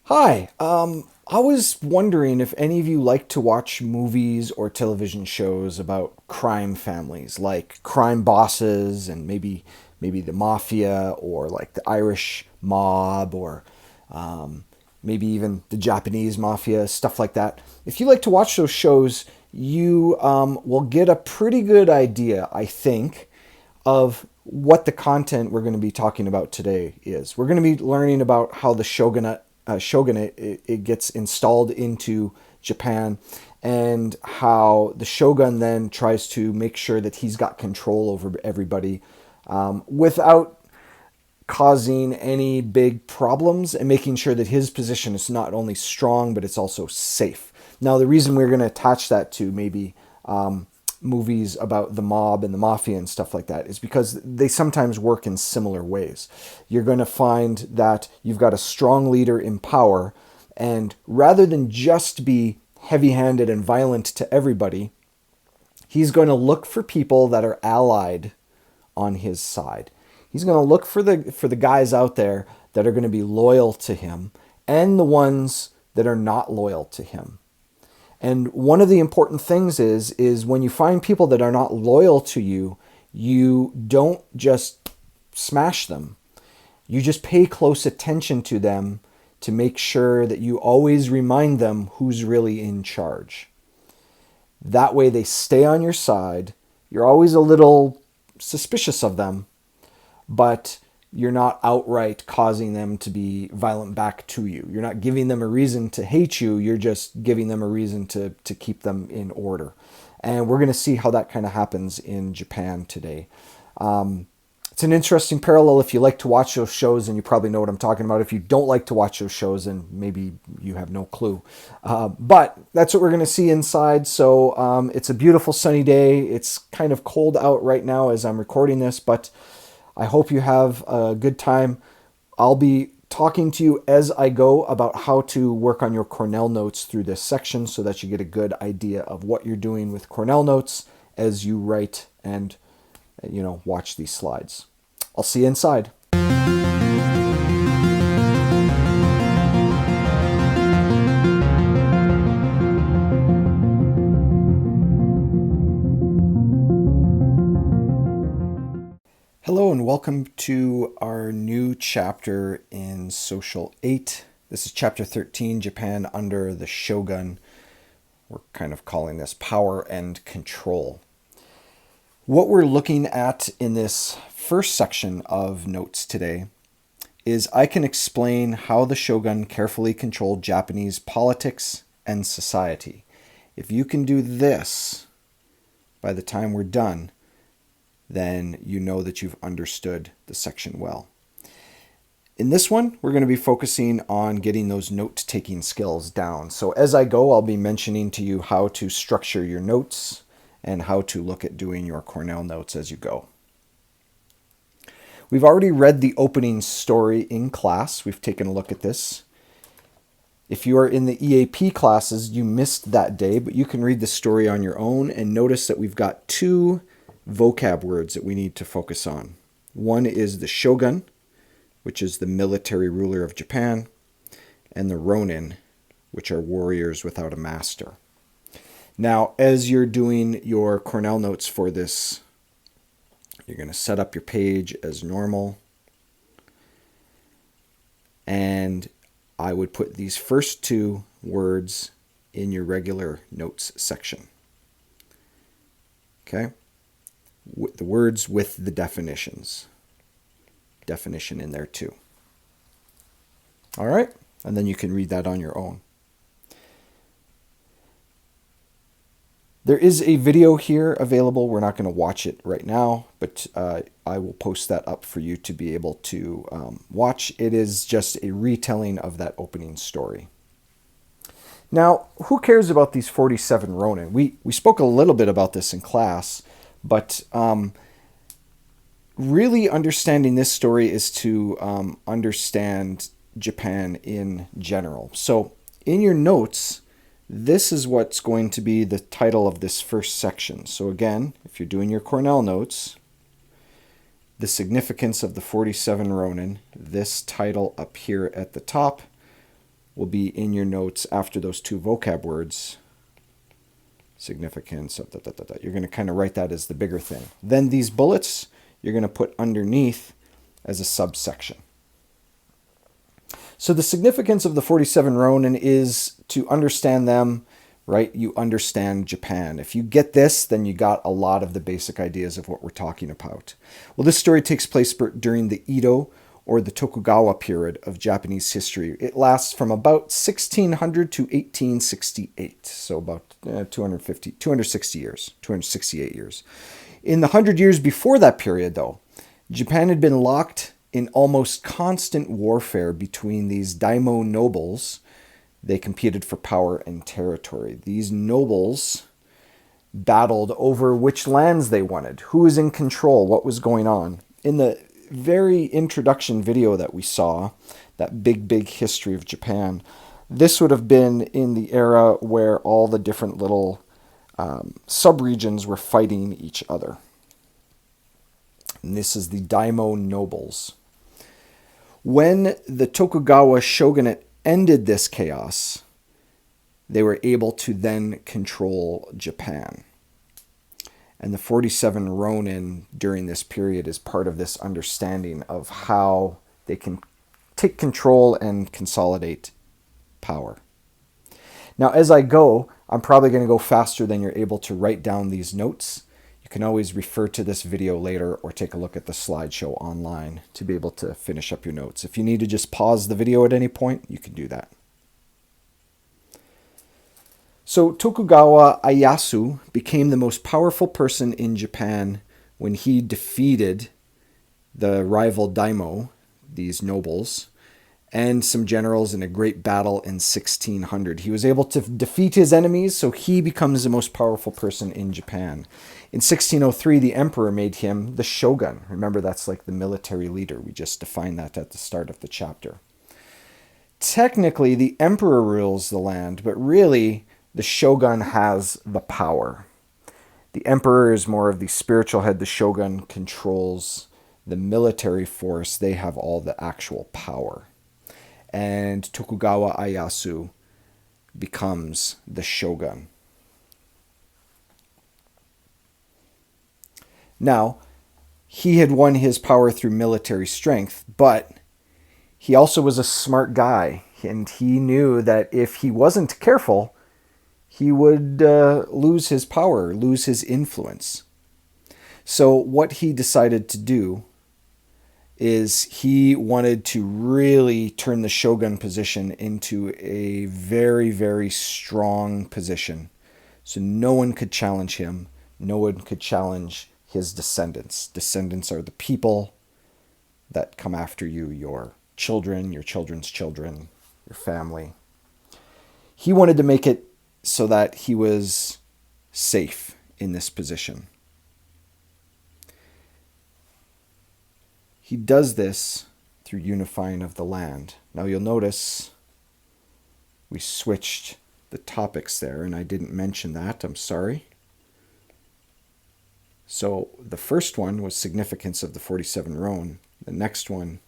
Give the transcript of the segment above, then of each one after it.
Hi, I was wondering if any of you like to watch movies or television shows about crime families, like crime bosses and maybe the mafia or like the Irish mob or maybe even the Japanese mafia, stuff like that. If you like to watch those shows, you will get a pretty good idea, I think, of what the content we're going to be talking about today is. We're going to be learning about how the shogunate it gets installed into Japan, and how the shogun then tries to make sure that he's got control over everybody without causing any big problems, and making sure that his position is not only strong but it's also safe. Now, the reason we're going to attach that to maybe movies about the mob and the mafia and stuff like that is because they sometimes work in similar ways. You're going to find that you've got a strong leader in power, and rather than just be heavy-handed and violent to everybody, he's going to look for people that are allied on his side. He's going to look for the guys out there that are going to be loyal to him, and the ones that are not loyal to him. And one of the important things is when you find people that are not loyal to you, you don't just smash them. You just pay close attention to them to make sure that you always remind them who's really in charge. That way they stay on your side. You're always a little suspicious of them, but you're not outright causing them to be violent back to you. You're not giving them a reason to hate you. You're just giving them a reason to keep them in order. And we're going to see how that kind of happens in Japan today. It's an interesting parallel if you like to watch those shows, and you probably know what I'm talking about. If you don't like to watch those shows, then maybe you have no clue. But that's what we're going to see inside. So it's a beautiful sunny day. It's kind of cold out right now as I'm recording this, but I hope you have a good time. I'll be talking to you as I go about how to work on your Cornell notes through this section so that you get a good idea of what you're doing with Cornell notes as you write and watch these slides. I'll see you inside. Hello and welcome to our new chapter in Social 8. This is chapter 13, Japan under the Shogun. We're kind of calling this Power and Control. What we're looking at in this first section of notes today is I can explain how the Shogun carefully controlled Japanese politics and society. If you can do this by the time we're done, then you know that you've understood the section well. In this one, we're going to be focusing on getting those note-taking skills down. So as I go, I'll be mentioning to you how to structure your notes and how to look at doing your Cornell notes as you go. We've already read the opening story in class. We've taken a look at this. If you are in the EAP classes, you missed that day, but you can read the story on your own and notice that we've got two vocab words that we need to focus on. One is the shogun, which is the military ruler of Japan, and the ronin, which are warriors without a master. Now, as you're doing your Cornell notes for this, you're going to set up your page as normal. And I would put these first two words in your regular notes section. Okay? The words with the definitions. Definition in there too. All right? And then you can read that on your own. There is a video here available. We're not going to watch it right now, but I will post that up for you to be able to watch. It is just a retelling of that opening story. Now, who cares about these 47 ronin? We spoke a little bit about this in class, but really understanding this story is to understand Japan in general. So in your notes, this is what's going to be the title of this first section. So again, if you're doing your Cornell notes, the significance of the 47 ronin, this title up here at the top will be in your notes after those two vocab words. Significance, you're going to kind of write that as the bigger thing. Then these bullets, you're going to put underneath as a subsection. So the significance of the 47 Ronin is to understand them, right? You understand Japan. If you get this, then you got a lot of the basic ideas of what we're talking about. Well, this story takes place during the Edo or the Tokugawa period of Japanese history. It lasts from about 1600 to 1868, so about 260 years, 268 years. In the 100 years before that period, though, Japan had been locked in almost constant warfare between these daimyo nobles. They competed for power and territory. These nobles battled over which lands they wanted, who was in control, what was going on. In the very introduction video that we saw, that big history of Japan, this would have been in the era where all the different little sub-regions were fighting each other. And this is the daimyo nobles. When the Tokugawa shogunate ended this chaos, they were able to then control Japan. And the 47 Ronin during this period is part of this understanding of how they can take control and consolidate power. Now, as I go, I'm probably going to go faster than you're able to write down these notes. You can always refer to this video later or take a look at the slideshow online to be able to finish up your notes. If you need to just pause the video at any point, you can do that. So Tokugawa Ieyasu became the most powerful person in Japan when he defeated the rival daimyo, these nobles, and some generals in a great battle in 1600. He was able to defeat his enemies, so he becomes the most powerful person in Japan. In 1603, the emperor made him the shogun. Remember, that's like the military leader. We just defined that at the start of the chapter. Technically, the emperor rules the land, but really, the shogun has the power. The emperor is more of the spiritual head. The shogun controls the military force. They have all the actual power. And Tokugawa Ieyasu becomes the shogun. Now, he had won his power through military strength, but he also was a smart guy, and he knew that if he wasn't careful, he would lose his power, lose his influence. So what he decided to do is he wanted to really turn the shogun position into a very strong position. So no one could challenge him. No one could challenge his descendants. Descendants are the people that come after you, your children, your children's children, your family. He wanted to make it so that he was safe in this position. He does this through unifying of the land. Now you'll notice we switched the topics there, and I didn't mention that. I'm sorry. So the first one was significance of the 47 Ronin. The next one,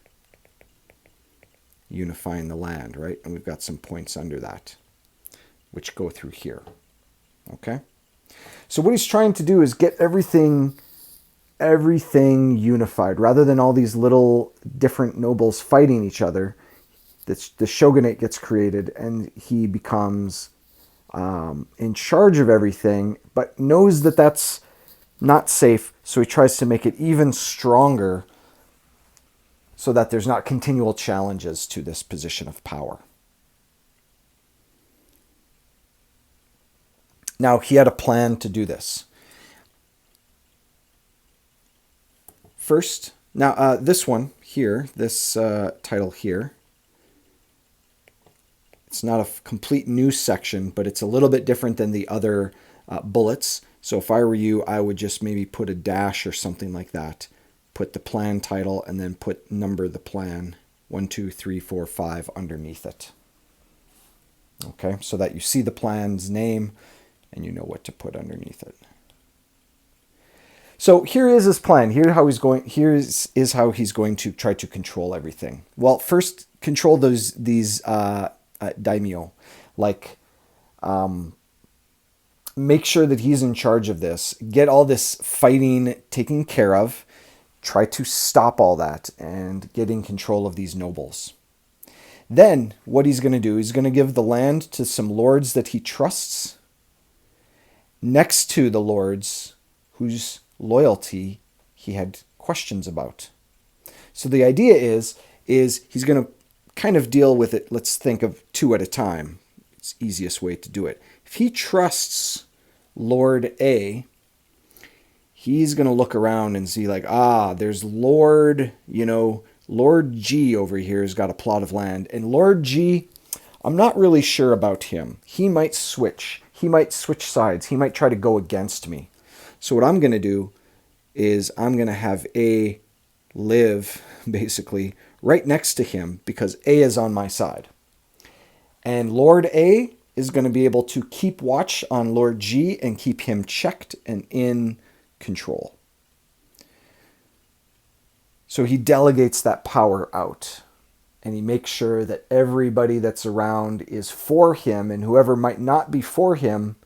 unifying the land, right? And we've got some points under that, which go through here. Okay? So what he's trying to do is get everything unified. Rather than all these little different nobles fighting each other, the shogunate gets created and he becomes in charge of everything, but knows that that's not safe, so he tries to make it even stronger so that there's not continual challenges to this position of power. Now, he had a plan to do this. First, now this one here, this title here, it's not a complete new section, but it's a little bit different than the other bullets. So if I were you, I would just maybe put a dash or something like that. Put the plan title and then number the plan 1, 2, 3, 4, 5 underneath it. Okay, so that you see the plan's name and you know what to put underneath it. So here is his plan. Here is how he's going to try to control everything. Well, first control these daimyo. Like, make sure that he's in charge of this. Get all this fighting taken care of. Try to stop all that and get in control of these nobles. Then what he's going to do, he's going to give the land to some lords that he trusts next to the lords whose loyalty he had questions about. So the idea is he's going to kind of deal with it. Let's think of two at a time. It's the easiest way to do it. If he trusts Lord A, he's going to look around and see like, there's Lord G over here has got a plot of land. And Lord G, I'm not really sure about him. He might switch. He might switch sides. He might try to go against me. So what I'm going to do is I'm going to have A live basically right next to him because A is on my side. And Lord A is going to be able to keep watch on Lord G and keep him checked and in control. So he delegates that power out and he makes sure that everybody that's around is for him, and whoever might not be for him,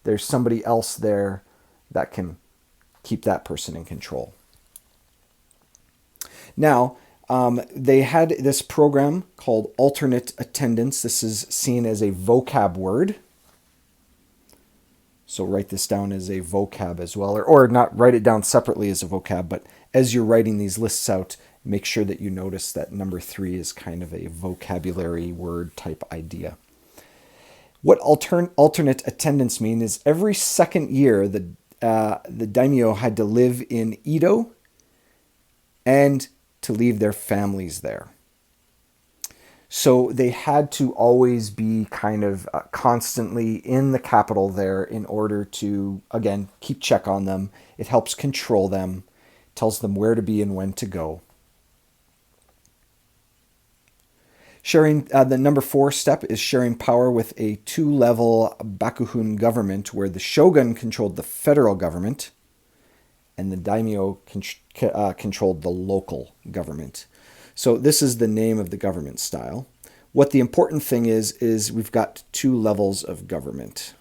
there's somebody else there that can keep that person in control. Now, they had this program called alternate attendance. This is seen as a vocab word. So write this down as a vocab as well, or not write it down separately as a vocab, but as you're writing these lists out, make sure that you notice that number 3 is kind of a vocabulary word type idea. What alternate attendance mean is every second year, the daimyo had to live in Edo and to leave their families there. So they had to always be kind of constantly in the capital there in order to, again, keep check on them. It helps control them, tells them where to be and when to go. Sharing the number 4 step is sharing power with a 2-level bakuhun government where the shogun controlled the federal government and the daimyo controlled the local government. So this is the name of the government style. What the important thing is we've got 2 levels of government.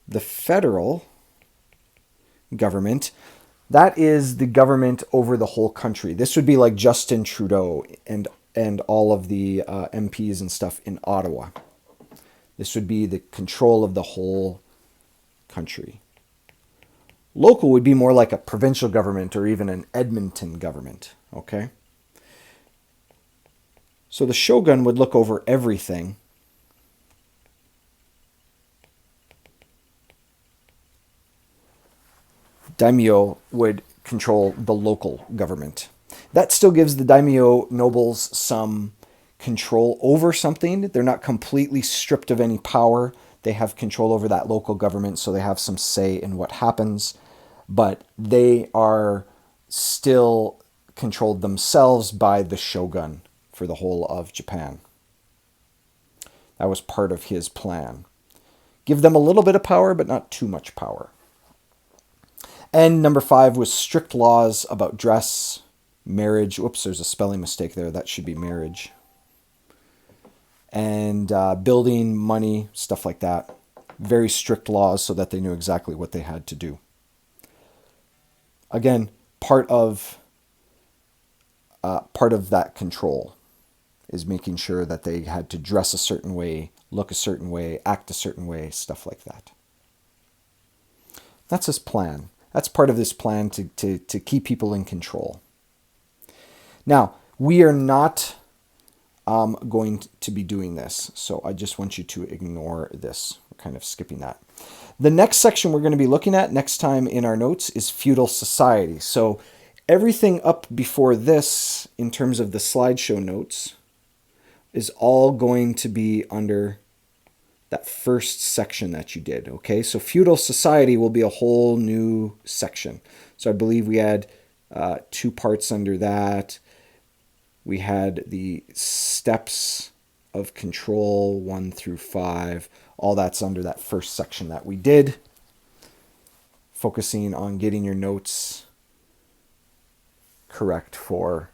The federal government, that is the government over the whole country. This would be like Justin Trudeau and all of the MPs and stuff in Ottawa. This would be the control of the whole country. Local would be more like a provincial government or even an Edmonton government, okay? So the shogun would look over everything. Daimyo would control the local government. That still gives the daimyo nobles some control over something. They're not completely stripped of any power. They have control over that local government, so they have some say in what happens. But they are still controlled themselves by the shogun for the whole of Japan. That was part of his plan. Give them a little bit of power, but not too much power. And number 5 was strict laws about dress, marriage. Whoops, there's a spelling mistake there. That should be marriage. And building, money, stuff like that. Very strict laws so that they knew exactly what they had to do. Again, part of that control is making sure that they had to dress a certain way, look a certain way, act a certain way, stuff like that. That's his plan. That's part of this plan to keep people in control. Now, we are not going to be doing this, so I just want you to ignore this. We're kind of skipping that. The next section we're going to be looking at next time in our notes is feudal society. So everything up before this, in terms of the slideshow notes, is all going to be under that first section that you did, okay? So feudal society will be a whole new section. So I believe we had 2 parts under that. We had the steps of control 1 through 5. All that's under that first section that we did. Focusing on getting your notes correct for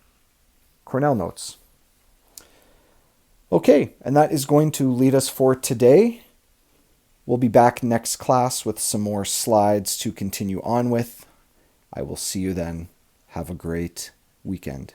Cornell notes. Okay, and that is going to lead us for today. We'll be back next class with some more slides to continue on with. I will see you then. Have a great weekend.